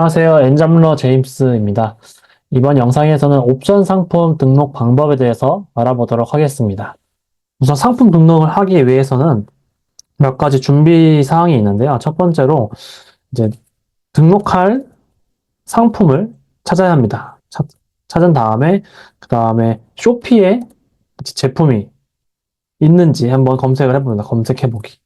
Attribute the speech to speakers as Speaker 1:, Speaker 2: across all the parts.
Speaker 1: 안녕하세요. 엔잡러 제임스입니다. 이번 영상에서는 옵션 상품 등록 방법에 대해서 알아보도록 하겠습니다. 우선 상품 등록을 하기 위해서는 몇 가지 준비 사항이 있는데요. 첫 번째로 이제 등록할 상품을 찾아야 합니다. 찾은 다음에 그 다음에 쇼피에 제품이 있는지 한번 검색을 해봅니다. 검색해보기.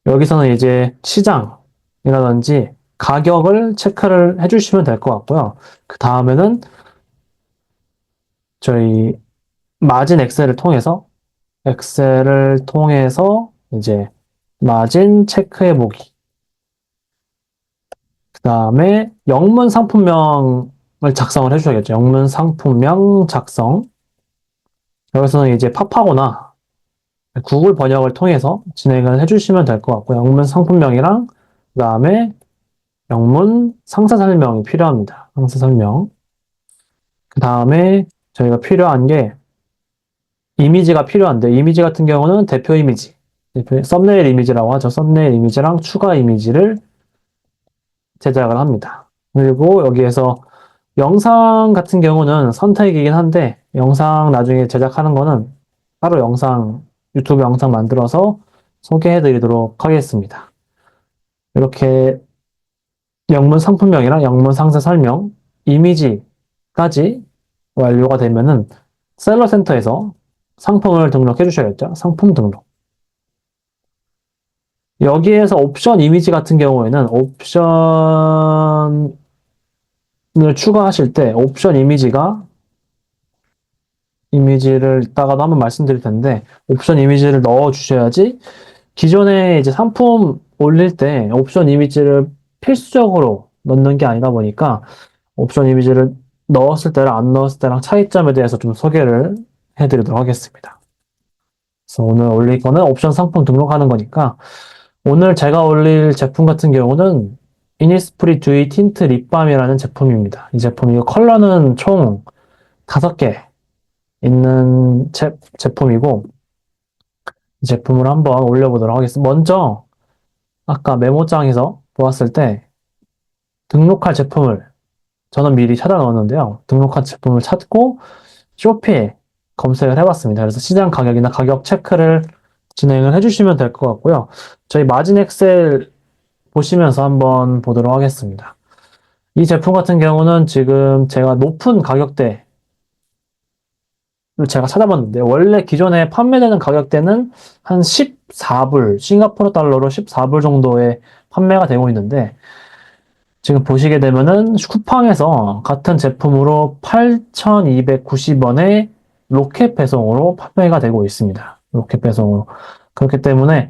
Speaker 1: 여기서는 이제 시장이라든지 가격을 체크를 해주시면 될 것 같고요. 그 다음에는 저희 마진 엑셀을 통해서 이제 마진 체크해 보기. 그 다음에 영문 상품명을 작성을 해주셔야겠죠. 영문 상품명 작성. 여기서는 이제 팝하거나 구글 번역을 통해서 진행을 해주시면 될 것 같고요. 영문 상품명이랑 그 다음에 영문 상세 설명이 필요합니다. 상세 설명. 그 다음에 저희가 필요한 게 이미지가 필요한데, 이미지 같은 경우는 대표 이미지, 썸네일 이미지라고 하죠. 썸네일 이미지랑 추가 이미지를 제작을 합니다. 그리고 여기에서 영상 같은 경우는 선택이긴 한데, 영상 나중에 제작하는 거는 따로 유튜브 영상 만들어서 소개해 드리도록 하겠습니다. 이렇게 영문 상품명이랑 영문 상세 설명, 이미지까지 완료가 되면은 셀러 센터에서 상품을 등록해 주셔야겠죠. 상품 등록. 여기에서 옵션 이미지 같은 경우에는 옵션을 추가하실 때 옵션 이미지를 이따가도 한번 말씀드릴 텐데 옵션 이미지를 넣어 주셔야지 기존에 이제 상품 올릴 때 옵션 이미지를 필수적으로 넣는 게 아니다 보니까 옵션 이미지를 넣었을 때랑 안 넣었을 때랑 차이점에 대해서 좀 소개를 해드리도록 하겠습니다. 그래서 오늘 올릴 거는 옵션 상품 등록하는 거니까 오늘 제가 올릴 제품 같은 경우는 이니스프리 듀이 틴트 립밤이라는 제품입니다. 이 제품, 이거 컬러는 총 5개 있는 제품이고, 이 제품을 한번 올려보도록 하겠습니다. 먼저, 아까 메모장에서 보았을 때, 등록할 제품을 저는 미리 찾아 넣었는데요. 등록한 제품을 찾고, 쇼피에 검색을 해봤습니다. 그래서 시장 가격이나 가격 체크를 진행을 해주시면 될 것 같고요. 저희 마진 엑셀 보시면서 한번 보도록 하겠습니다. 이 제품 같은 경우는 지금 제가 높은 가격대를 제가 찾아봤는데 원래 기존에 판매되는 가격대는 한 14불, 싱가포르 달러로 14불 정도에 판매가 되고 있는데 지금 보시게 되면은 쿠팡에서 같은 제품으로 8,290원에 로켓 배송으로 판매가 되고 있습니다. 로켓 배송으로. 그렇기 때문에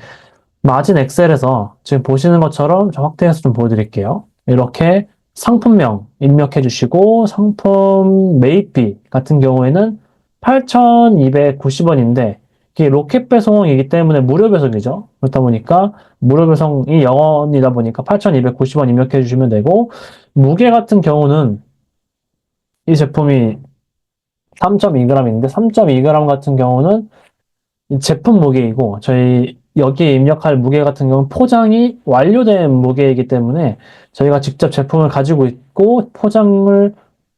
Speaker 1: 마진 엑셀에서 지금 보시는 것처럼 좀 확대해서 좀 보여드릴게요. 이렇게 상품명 입력해 주시고 상품 매입비 같은 경우에는 8,290원인데 이게 로켓 배송이기 때문에 무료 배송이죠. 그렇다 보니까 무료 배송이 0원이다 보니까 8,290원 입력해 주시면 되고 무게 같은 경우는 이 제품이 3.2g인데 3.2g 같은 경우는 이 제품 무게이고 저희 여기에 입력할 무게 같은 경우는 포장이 완료된 무게이기 때문에 저희가 직접 제품을 가지고 있고 포장을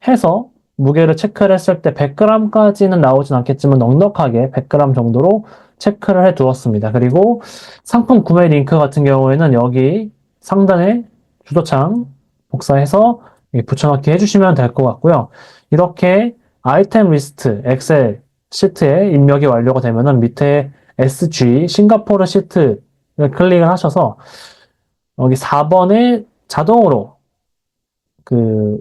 Speaker 1: 해서 무게를 체크를 했을 때 100g까지는 나오진 않겠지만 넉넉하게 100g 정도로 체크를 해 두었습니다. 그리고 상품 구매 링크 같은 경우에는 여기 상단에 주소창 복사해서 붙여넣기 해주시면 될 것 같고요. 이렇게 아이템 리스트 엑셀 시트에 입력이 완료가 되면은 밑에 SG 싱가포르 시트를 클릭을 하셔서 여기 4번에 자동으로 그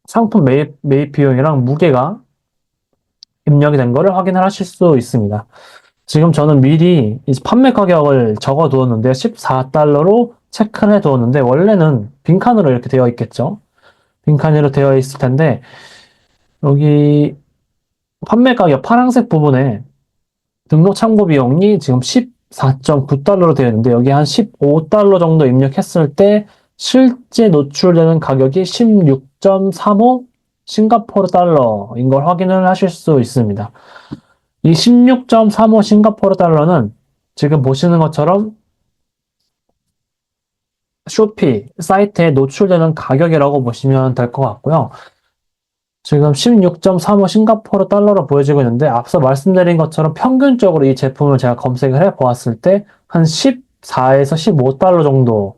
Speaker 1: 상품 매입 비용이랑 무게가 입력이 된 거를 확인을 하실 수 있습니다. 지금 저는 미리 이제 판매 가격을 적어 두었는데 14달러로 체크를 해 두었는데 원래는 빈칸으로 이렇게 되어 있겠죠. 빈칸으로 되어 있을 텐데 여기 판매 가격 파란색 부분에 등록 참고 비용이 지금 14.9달러로 되어 있는데 여기 한 15달러 정도 입력했을 때 실제 노출되는 가격이 16.35 싱가포르 달러인 걸 확인을 하실 수 있습니다. 이 16.35 싱가포르 달러는 지금 보시는 것처럼 쇼피 사이트에 노출되는 가격이라고 보시면 될 것 같고요. 지금 16.35 싱가포르 달러로 보여지고 있는데 앞서 말씀드린 것처럼 평균적으로 이 제품을 제가 검색을 해 보았을 때 한 14에서 15달러 정도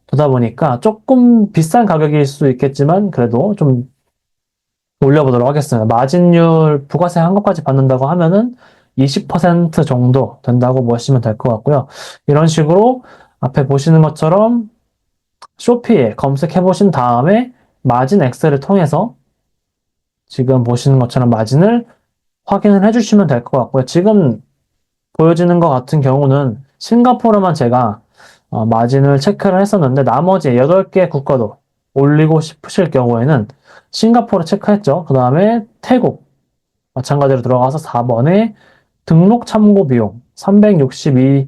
Speaker 1: 되다 보니까 조금 비싼 가격일 수 있겠지만 그래도 좀 올려보도록 하겠습니다. 마진율, 부가세 한 것까지 받는다고 하면은 20% 정도 된다고 보시면 될 것 같고요. 이런 식으로 앞에 보시는 것처럼 쇼피에 검색해 보신 다음에 마진 엑셀을 통해서 지금 보시는 것처럼 마진을 확인을 해주시면 될 것 같고요. 지금 보여지는 것 같은 경우는 싱가포르만 제가 마진을 체크를 했었는데 나머지 8개 국가도 올리고 싶으실 경우에는 싱가포르 체크했죠. 그 다음에 태국 마찬가지로 들어가서 4번에 등록 참고 비용 362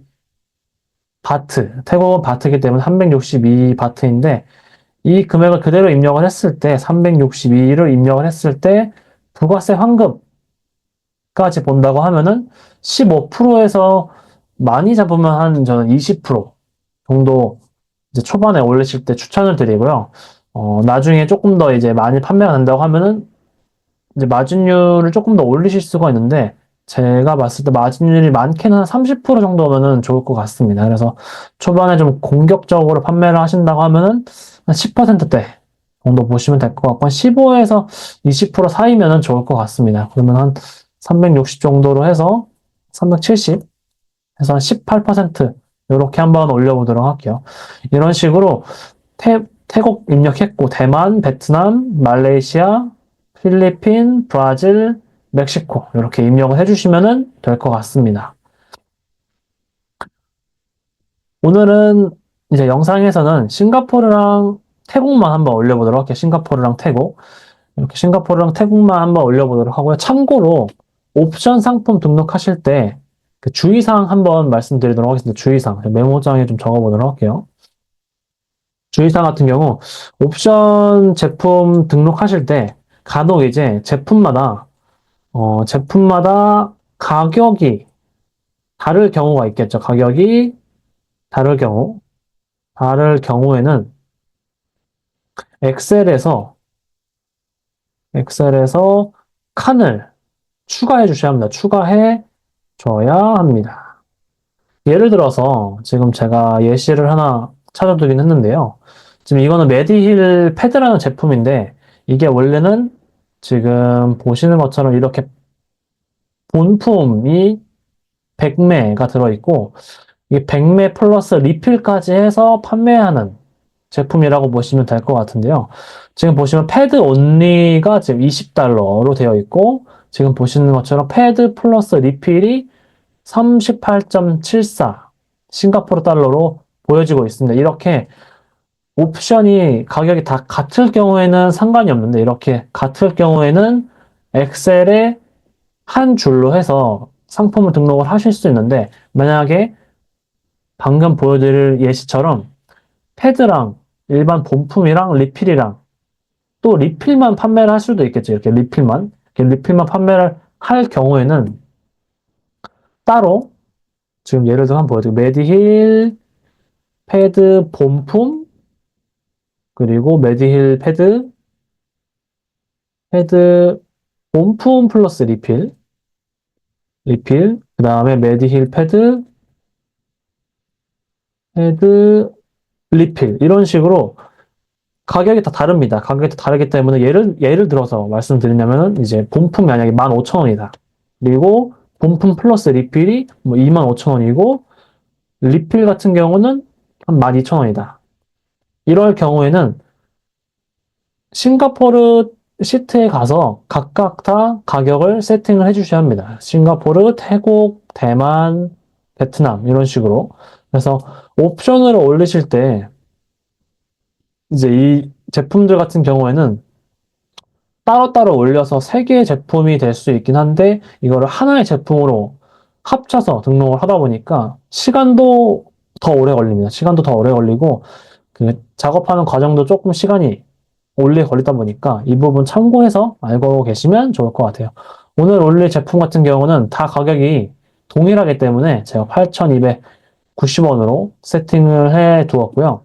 Speaker 1: 바트, 태국은 바트이기 때문에 362 바트인데 이 금액을 그대로 입력을 했을 때 362를 입력을 했을 때 부가세 환급 까지 본다고 하면은 15%에서 많이 잡으면 한 저는 20% 정도 이제 초반에 올리실 때 추천을 드리고요. 나중에 조금 더 이제 많이 판매가 된다고 하면은 이제 마진율을 조금 더 올리실 수가 있는데 제가 봤을 때 마진율이 많게는 한 30% 정도면은 좋을 것 같습니다. 그래서 초반에 좀 공격적으로 판매를 하신다고 하면은 한 10%대 정도 보시면 될 것 같고 한 15에서 20% 사이면은 좋을 것 같습니다. 그러면 한 360 정도로 해서 370 해서 한 18% 이렇게 한번 올려보도록 할게요. 이런 식으로 태국 입력했고 대만, 베트남, 말레이시아, 필리핀, 브라질, 멕시코 이렇게 입력을 해주시면 될 것 같습니다. 오늘은 이제 영상에서는 싱가포르랑 태국만 한번 올려보도록 할게요. 싱가포르랑 태국. 이렇게 싱가포르랑 태국만 한번 올려보도록 하고요. 참고로 옵션 상품 등록하실 때 그 주의사항 한번 말씀드리도록 하겠습니다. 주의사항. 메모장에 좀 적어보도록 할게요. 주의사항 같은 경우 옵션 제품 등록하실 때 간혹 이제 제품마다 가격이 다를 경우가 있겠죠. 가격이 다를 경우. 다를 경우에는 엑셀에서 엑셀에서 칸을 추가해 주셔야 합니다. 추가해 줘야 합니다. 예를 들어서 지금 제가 예시를 하나 찾아두긴 했는데요. 지금 이거는 메디힐 패드라는 제품인데 이게 원래는 지금 보시는 것처럼 이렇게 본품이 100매가 들어있고 이 100매 플러스 리필까지 해서 판매하는 제품이라고 보시면 될 것 같은데요. 지금 보시면 패드 온리가 지금 20달러로 되어 있고 지금 보시는 것처럼 패드 플러스 리필이 38.74 싱가포르 달러로 보여지고 있습니다. 이렇게 옵션이 가격이 다 같을 경우에는 상관이 없는데 이렇게 같을 경우에는 엑셀에 한 줄로 해서 상품을 등록을 하실 수 있는데 만약에 방금 보여드릴 예시처럼 패드랑 일반 본품이랑 리필이랑 또 리필만 판매를 할 수도 있겠죠. 이렇게 리필만 판매를 할 경우에는 따로 지금 예를 들어 한번 보여드릴게요. 메디힐 패드 본품 그리고 메디힐 패드 본품 플러스 리필 그 다음에 메디힐 패드 리필 이런 식으로 가격이 다 다릅니다. 가격이 다 다르기 때문에 예를 들어서 말씀드리냐면은 이제 본품이 만약에 15,000원이다. 그리고 본품 플러스 리필이 뭐 25,000원이고 리필 같은 경우는 한 12,000원이다. 이럴 경우에는 싱가포르 시트에 가서 각각 다 가격을 세팅을 해주셔야 합니다. 싱가포르, 태국, 대만, 베트남 이런 식으로. 그래서 옵션을 올리실 때 이제 이 제품들 같은 경우에는 따로따로 올려서 3개의 제품이 될 수 있긴 한데 이거를 하나의 제품으로 합쳐서 등록을 하다 보니까 시간도 더 오래 걸립니다. 시간도 더 오래 걸리고 그 작업하는 과정도 조금 시간이 오래 걸리다 보니까 이 부분 참고해서 알고 계시면 좋을 것 같아요. 오늘 올릴 제품 같은 경우는 다 가격이 동일하기 때문에 제가 8,290원으로 세팅을 해 두었고요.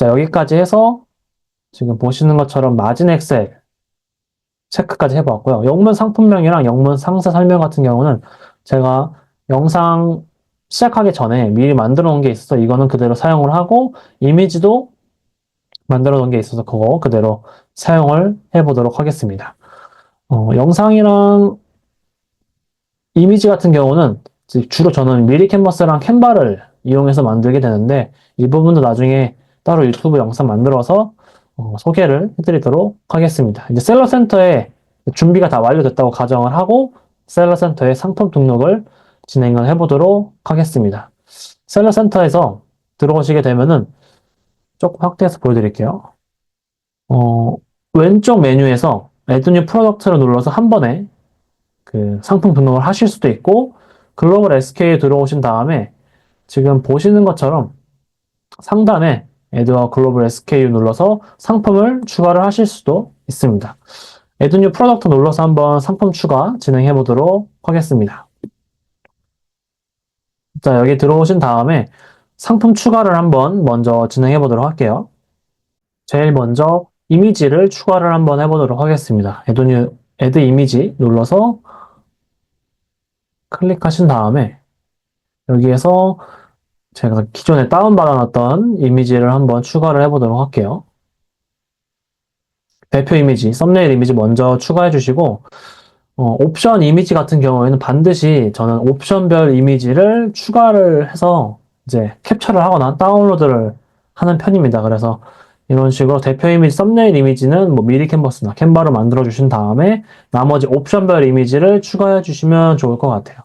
Speaker 1: 자, 여기까지 해서 지금 보시는 것처럼 마진 엑셀 체크까지 해보았고요. 영문 상품명이랑 영문 상세 설명 같은 경우는 제가 영상 시작하기 전에 미리 만들어 놓은 게 있어서 이거는 그대로 사용을 하고 이미지도 만들어 놓은 게 있어서 그거 그대로 사용을 해보도록 하겠습니다. 영상이랑 이미지 같은 경우는 주로 저는 미리 캔버스랑 캔바를 이용해서 만들게 되는데 이 부분도 나중에 따로 유튜브 영상 만들어서 소개를 해드리도록 하겠습니다. 이제 셀러센터에 준비가 다 완료됐다고 가정을 하고 셀러센터에 상품 등록을 진행을 해보도록 하겠습니다. 셀러센터에서 들어오시게 되면은 조금 확대해서 보여드릴게요. 어, 왼쪽 메뉴에서 Add New Product를 눌러서 한 번에 그 상품 등록을 하실 수도 있고 글로벌 SK에 들어오신 다음에 지금 보시는 것처럼 상단에 Add a Global SKU 눌러서 상품을 추가를 하실 수도 있습니다. Add New Product 눌러서 한번 상품 추가 진행해 보도록 하겠습니다. 자, 여기 들어오신 다음에 상품 추가를 한번 먼저 진행해 보도록 할게요. 제일 먼저 이미지를 추가를 한번 해보도록 하겠습니다. Add 이미지 눌러서 클릭하신 다음에 여기에서 제가 기존에 다운받아놨던 이미지를 한번 추가를 해보도록 할게요. 대표 이미지, 썸네일 이미지 먼저 추가해 주시고 옵션 이미지 같은 경우에는 반드시 저는 옵션별 이미지를 추가를 해서 이제 캡처를 하거나 다운로드를 하는 편입니다. 그래서 이런 식으로 대표 이미지, 썸네일 이미지는 뭐 미리 캔버스나 캔버를 만들어 주신 다음에 나머지 옵션별 이미지를 추가해 주시면 좋을 것 같아요.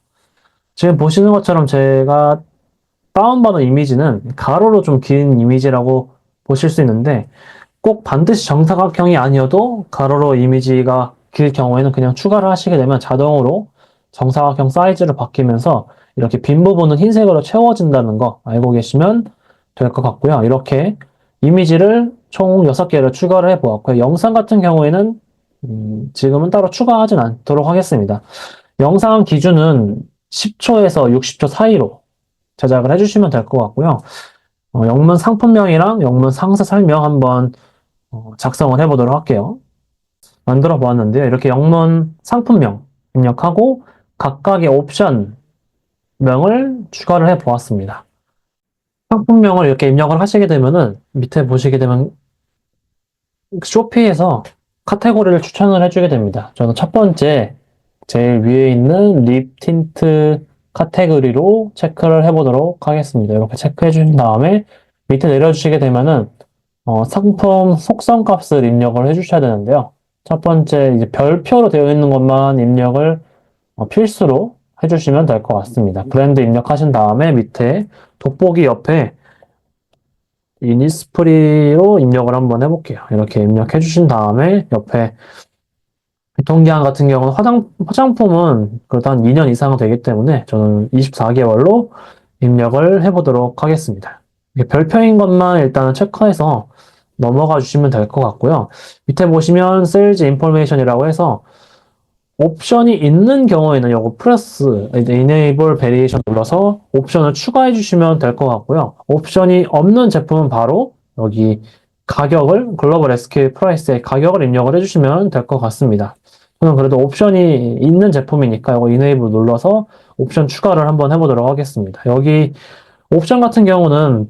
Speaker 1: 지금 보시는 것처럼 제가 다운받은 이미지는 가로로 좀 긴 이미지라고 보실 수 있는데 꼭 반드시 정사각형이 아니어도 가로로 이미지가 길 경우에는 그냥 추가를 하시게 되면 자동으로 정사각형 사이즈를 바뀌면서 이렇게 빈 부분은 흰색으로 채워진다는 거 알고 계시면 될 것 같고요. 이렇게 이미지를 총 6개를 추가를 해 보았고요. 영상 같은 경우에는 지금은 따로 추가하진 않도록 하겠습니다. 영상 기준은 10초에서 60초 사이로 제작을 해주시면 될 것 같고요. 영문 상품명이랑 영문 상세 설명 한번 작성을 해보도록 할게요. 만들어 보았는데요. 이렇게 영문 상품명 입력하고 각각의 옵션 명을 추가를 해 보았습니다. 상품명을 이렇게 입력을 하시게 되면은 밑에 보시게 되면 쇼피에서 카테고리를 추천을 해주게 됩니다. 저는 첫 번째 제일 위에 있는 립 틴트 카테고리로 체크를 해보도록 하겠습니다. 이렇게 체크해 주신 다음에 밑에 내려주시게 되면은 상품 속성 값을 입력을 해주셔야 되는데요. 첫 번째 이제 별표로 되어 있는 것만 입력을 필수로 해주시면 될 것 같습니다. 브랜드 입력하신 다음에 밑에 돋보기 옆에 이니스프리로 입력을 한번 해볼게요. 이렇게 입력해 주신 다음에 옆에 유통기한 같은 경우는 화장품은 그래도 한 2년 이상 되기 때문에 저는 24개월로 입력을 해보도록 하겠습니다. 별표인 것만 일단은 체크해서 넘어가 주시면 될 것 같고요. 밑에 보시면 Sales Information이라고 해서 옵션이 있는 경우에는 이거 플러스 Enable Variation 눌러서 옵션을 추가해 주시면 될 것 같고요. 옵션이 없는 제품은 바로 여기 가격을 글로벌 SK 프라이스에 가격을 입력을 해주시면 될 것 같습니다. 저는 그래도 옵션이 있는 제품이니까 이거 Enable 눌러서 옵션 추가를 한번 해보도록 하겠습니다. 여기 옵션 같은 경우는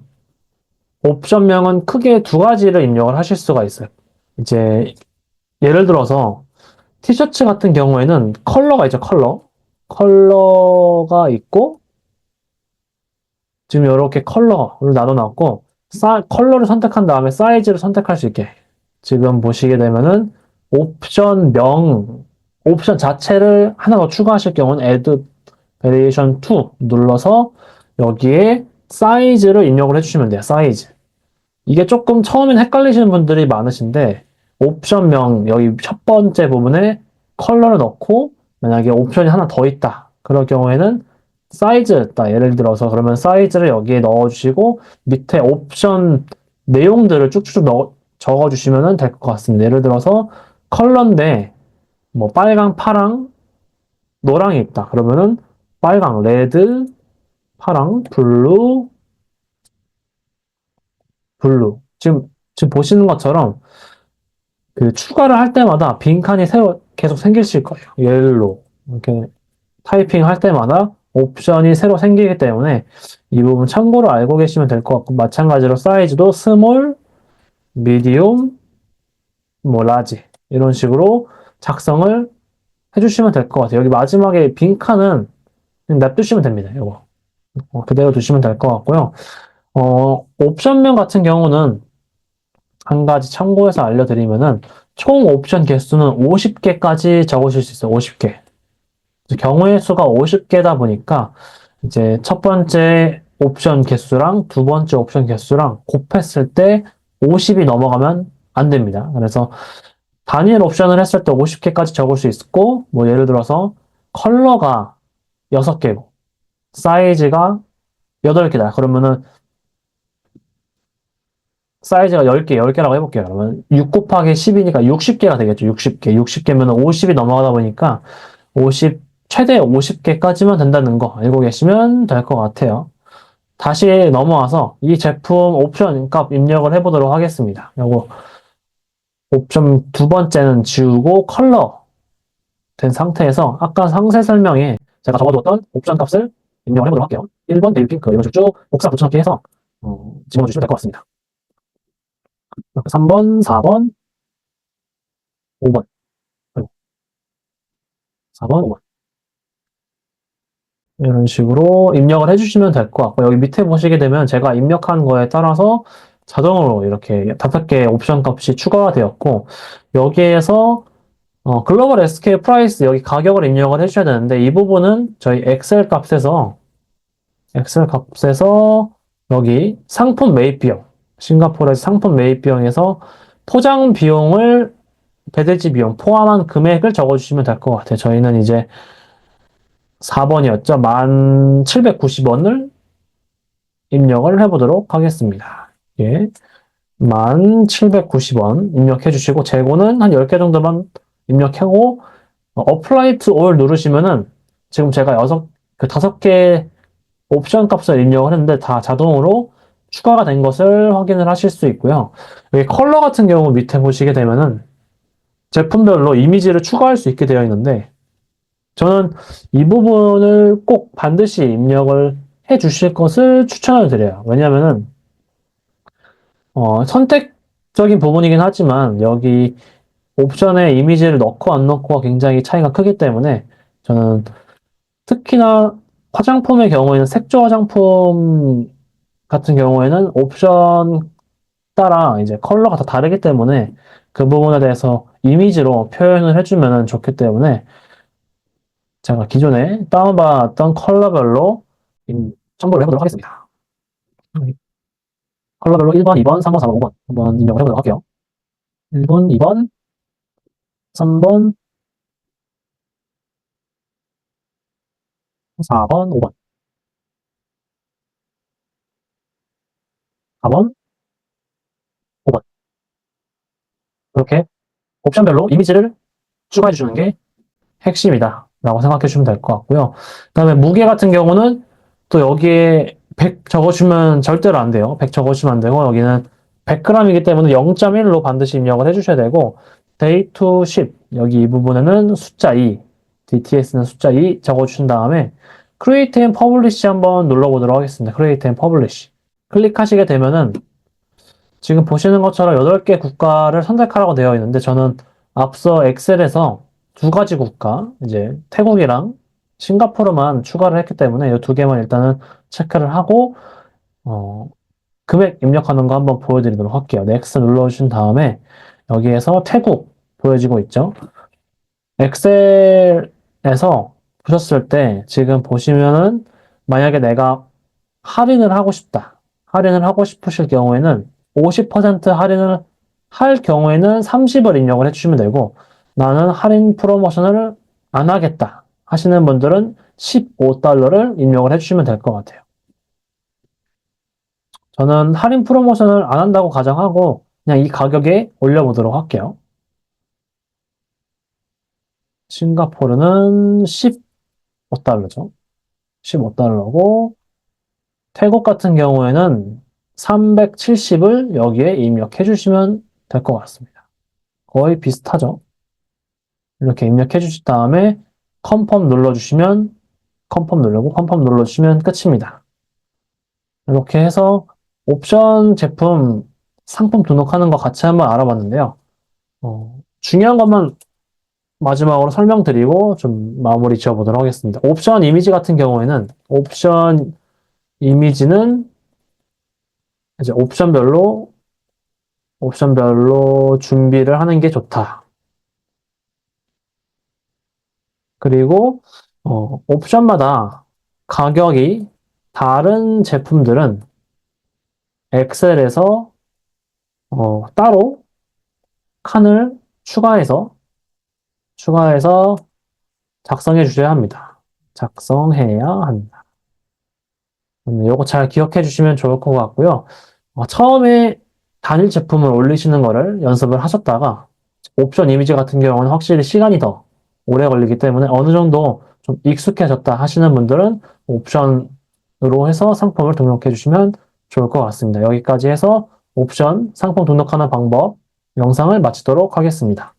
Speaker 1: 옵션명은 크게 두 가지를 입력을 하실 수가 있어요. 이제 예를 들어서 티셔츠 같은 경우에는 컬러가 있죠, 컬러. 컬러가 있고, 지금 이렇게 컬러를 나눠놨고, 컬러를 선택한 다음에 사이즈를 선택할 수 있게. 지금 보시게 되면은, 옵션 자체를 하나 더 추가하실 경우는 Add Variation 2 눌러서 여기에 사이즈를 입력을 해주시면 돼요, 사이즈. 이게 조금 처음엔 헷갈리시는 분들이 많으신데 옵션명 여기 첫 번째 부분에 컬러를 넣고 만약에 옵션이 하나 더 있다. 그럴 경우에는 사이즈, 예를 들어서 그러면 사이즈를 여기에 넣어주시고 밑에 옵션 내용들을 쭉쭉 적어주시면 될 것 같습니다. 예를 들어서 컬러인데 뭐 빨강, 파랑, 노랑이 있다. 그러면은 빨강, 레드, 파랑, 블루, 블루 지금 보시는 것처럼 그 추가를 할 때마다 빈칸이 새로 계속 생기실 거예요. 옐로. 이렇게 타이핑 할 때마다 옵션이 새로 생기기 때문에 이 부분 참고로 알고 계시면 될 것 같고, 마찬가지로 사이즈도 스몰, 미디움, 뭐 라지 이런 식으로 작성을 해주시면 될 것 같아요. 여기 마지막에 빈칸은 그냥 냅두시면 됩니다. 이거 그대로 두시면 될 것 같고요. 옵션명 같은 경우는 한 가지 참고해서 알려드리면은 총 옵션 개수는 50개까지 적으실 수 있어요. 50개. 경우의 수가 50개다 보니까 이제 첫 번째 옵션 개수랑 두 번째 옵션 개수랑 곱했을 때 50이 넘어가면 안 됩니다. 그래서 단일 옵션을 했을 때 50개까지 적을 수 있고, 뭐 예를 들어서 컬러가 6개고 사이즈가 8개다. 그러면은 사이즈가 10개, 10개라고 해볼게요. 그러면 6 곱하기 10이니까 60개가 되겠죠. 60개. 60개면 50이 넘어가다 보니까 50, 최대 50개까지만 된다는 거 알고 계시면 될 것 같아요. 다시 넘어와서 이 제품 옵션 값 입력을 해보도록 하겠습니다. 요거 옵션 두 번째는 지우고 컬러 된 상태에서 아까 상세 설명에 제가 적어뒀던 옵션 값을 입력을 해보도록 할게요. 1번 베이비 핑크 이런 식으로 쭉 복사 붙여넣기 해서 집어주시면 될 것 같습니다. 3번, 4번, 5번, 4번, 5번 이런 식으로 입력을 해주시면 될 것 같고, 여기 밑에 보시게 되면 제가 입력한 거에 따라서 자동으로 이렇게 5개 옵션 값이 추가가 되었고, 여기에서 글로벌 SK 프라이스 여기 가격을 입력을 해주셔야 되는데, 이 부분은 저희 엑셀 값에서 여기 상품 매입 비용, 싱가포르에서 상품 매입 비용에서 포장 비용을 배대지 비용 포함한 금액을 적어주시면 될 것 같아요. 저희는 이제 4번이었죠. 1,790원을 입력을 해보도록 하겠습니다. 예. 1,790원 입력해 주시고, 재고는 한 10개 정도만 입력하고, apply to all 누르시면은, 지금 제가 5개 옵션 값을 입력을 했는데, 다 자동으로 추가가 된 것을 확인을 하실 수 있고요. 여기 컬러 같은 경우 밑에 보시게 되면은, 제품별로 이미지를 추가할 수 있게 되어 있는데, 저는 이 부분을 꼭 반드시 입력을 해 주실 것을 추천을 드려요. 왜냐면은, 선택적인 부분이긴 하지만, 여기 옵션에 이미지를 넣고 안 넣고가 굉장히 차이가 크기 때문에, 저는 특히나 화장품의 경우에는 색조 화장품 같은 경우에는 옵션 따라 이제 컬러가 다 다르기 때문에 그 부분에 대해서 이미지로 표현을 해주면 좋기 때문에 제가 기존에 다운받았던 컬러별로 첨부를 해보도록 하겠습니다. 컬러별로 1번, 2번, 3번, 4번, 5번 한번 입력을 해보도록 할게요. 1번, 2번, 3번, 4번, 5번, 4번, 5번 이렇게 옵션별로 이미지를 추가해 주시는 게 핵심이다 라고 생각해 주시면 될 것 같고요. 그 다음에 무게 같은 경우는 또 여기에 100 적어주면 절대로 안 돼요. 100 적어주면 안 되고, 여기는 100g이기 때문에 0.1로 반드시 입력을 해주셔야 되고, day to ship 여기 이 부분에는 숫자 2, DTS는 숫자 2 적어주신 다음에 create and publish 한번 눌러보도록 하겠습니다. create and publish 클릭하시게 되면은 지금 보시는 것처럼 8개 국가를 선택하라고 되어 있는데, 저는 앞서 엑셀에서 두 가지 국가, 이제 태국이랑 싱가포르만 추가를 했기 때문에 이 두 개만 일단은 체크를 하고, 어, 금액 입력하는 거 한번 보여드리도록 할게요. 넥스트 눌러주신 다음에 여기에서 태국 보여지고 있죠? 엑셀에서 보셨을 때 지금 보시면은 만약에 내가 할인을 하고 싶다. 할인을 하고 싶으실 경우에는 50% 할인을 할 경우에는 30을 입력을 해주시면 되고, 나는 할인 프로모션을 안 하겠다 하시는 분들은 15달러를 입력을 해주시면 될 것 같아요. 저는 할인 프로모션을 안 한다고 가정하고 그냥 이 가격에 올려보도록 할게요. 싱가포르는 15달러죠. 15달러고 태국 같은 경우에는 370을 여기에 입력해 주시면 될 것 같습니다. 거의 비슷하죠? 이렇게 입력해 주신 다음에 컨펌 눌러주시면 컨펌 누르고 컨펌 눌러주시면 끝입니다. 이렇게 해서 옵션 제품 상품 등록하는 거 같이 한번 알아봤는데요. 중요한 것만 마지막으로 설명드리고 좀 마무리 지어보도록 하겠습니다. 옵션 이미지 같은 경우에는 옵션 이미지는 이제 옵션별로 준비를 하는 게 좋다. 그리고 옵션마다 가격이 다른 제품들은 엑셀에서 따로 칸을 추가해서 작성해 주셔야 합니다. 작성해야 한다. 요거 잘 기억해 주시면 좋을 것 같고요. 처음에 단일 제품을 올리시는 거를 연습을 하셨다가 옵션 이미지 같은 경우는 확실히 시간이 더 오래 걸리기 때문에 어느 정도 좀 익숙해졌다 하시는 분들은 옵션으로 해서 상품을 등록해 주시면 좋을 것 같습니다. 여기까지 해서 옵션 상품 등록하는 방법 영상을 마치도록 하겠습니다.